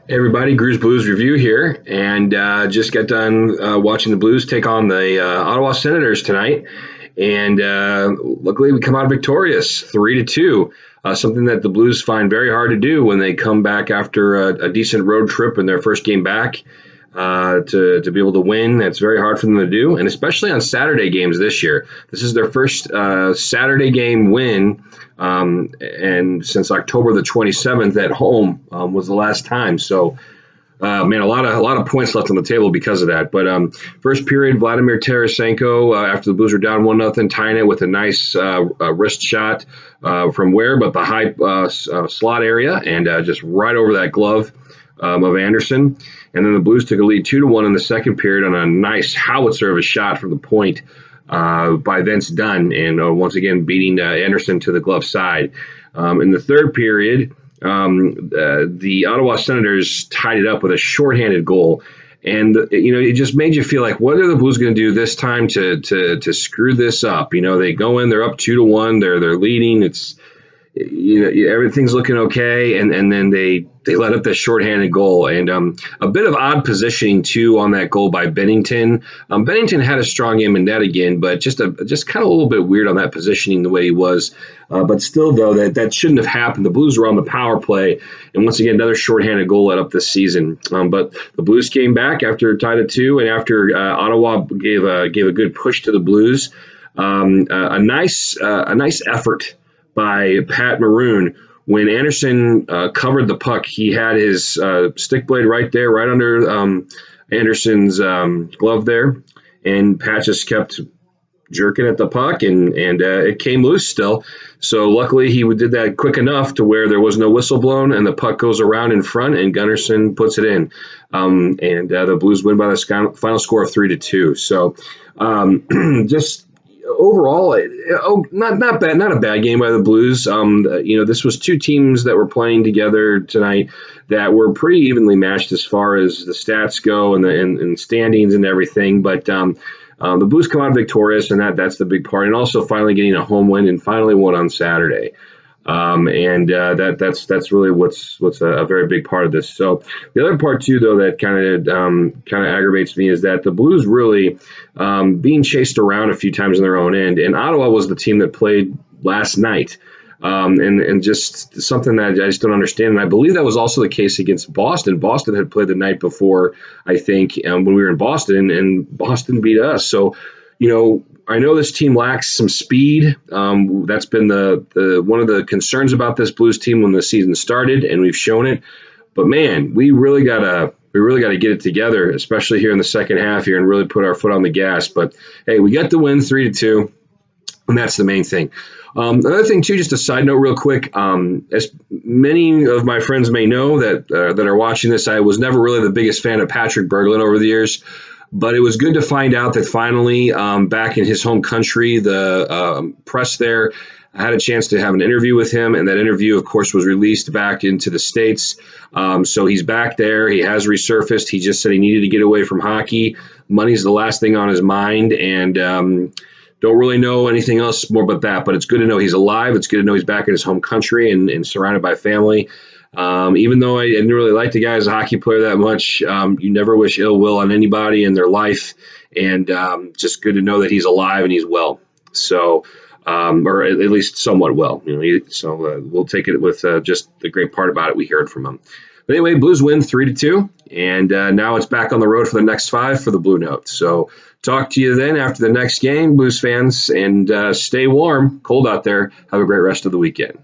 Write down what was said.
Hey everybody, Grooves Blues review here, and just got done watching the Blues take on the Ottawa Senators tonight, and luckily we come out victorious, 3-2. Something that the Blues find very hard to do when they come back after a decent road trip in their first game back. To be able to win, that's very hard for them to do, and especially on Saturday games this year. This is their first Saturday game win, and since October the 27th at home was the last time. So, man, a lot of points left on the table because of that. But first period, Vladimir Tarasenko, after the Blues were down 1-0, tying it with a nice wrist shot from where, but the high slot area, and just right over that glove of Anderson. And then the Blues took a lead 2-1 in the second period on a nice howitzer of a shot from the point by Vince Dunn, and once again beating Anderson to the glove side. In the third period, the Ottawa Senators tied it up with a shorthanded goal. And it just made you feel like, what are the Blues going to do this time to screw this up? They go in, they're up 2-1, they're leading. It's everything's looking okay, and then they let up that shorthanded goal, and a bit of odd positioning too on that goal by Bennington. Bennington had a strong aim in net again, but just kind of a little bit weird on that positioning the way he was. But still, though, that shouldn't have happened. The Blues were on the power play, and once again another shorthanded goal let up this season. But the Blues came back after tied at 2, and after Ottawa gave a good push to the Blues. A nice effort by Pat Maroon. When Anderson covered the puck, he had his stick blade right there, right under Anderson's glove there, and Pat just kept jerking at the puck, and it came loose still. So luckily he did that quick enough to where there was no whistle blown, and the puck goes around in front, and Gunnarsson puts it in. And the Blues win by the final score of 3-2. So just overall, not bad, not a bad game by the Blues. This was two teams that were playing together tonight that were pretty evenly matched as far as the stats go and standings and everything. But the Blues come out victorious, and that's the big part. And also finally getting a home win, and finally won on Saturday. That's really what's a very big part of this. So the other part too, though, that kind of aggravates me is that the Blues really being chased around a few times in their own end, and Ottawa was the team that played last night, and just something that I just don't understand. And I believe that was also the case against Boston. Boston had played the night before, I think, when we were in Boston, and Boston beat us. So, I know this team lacks some speed. That's been the one of the concerns about this Blues team when the season started, and we've shown it. But man, we really gotta get it together, especially here in the second half here, and really put our foot on the gas. But hey, we got the win 3-2, and that's the main thing. Another thing too, just a side note, real quick. As many of my friends may know that are watching this, I was never really the biggest fan of Patrick Berglund over the years. But it was good to find out that finally, back in his home country, the press there had a chance to have an interview with him. And that interview, of course, was released back into the States. So he's back there. He has resurfaced. He just said he needed to get away from hockey. Money's the last thing on his mind. And don't really know anything else more about that. But it's good to know he's alive. It's good to know he's back in his home country and surrounded by family. Even though I didn't really like the guy as a hockey player that much, you never wish ill will on anybody in their life, and just good to know that he's alive and he's well. So, or at least somewhat well. We'll take it with just the great part about it we heard from him. But anyway, Blues win 3-2, and now it's back on the road for the next 5 for the Blue Note. So talk to you then after the next game, Blues fans, and stay warm, cold out there. Have a great rest of the weekend.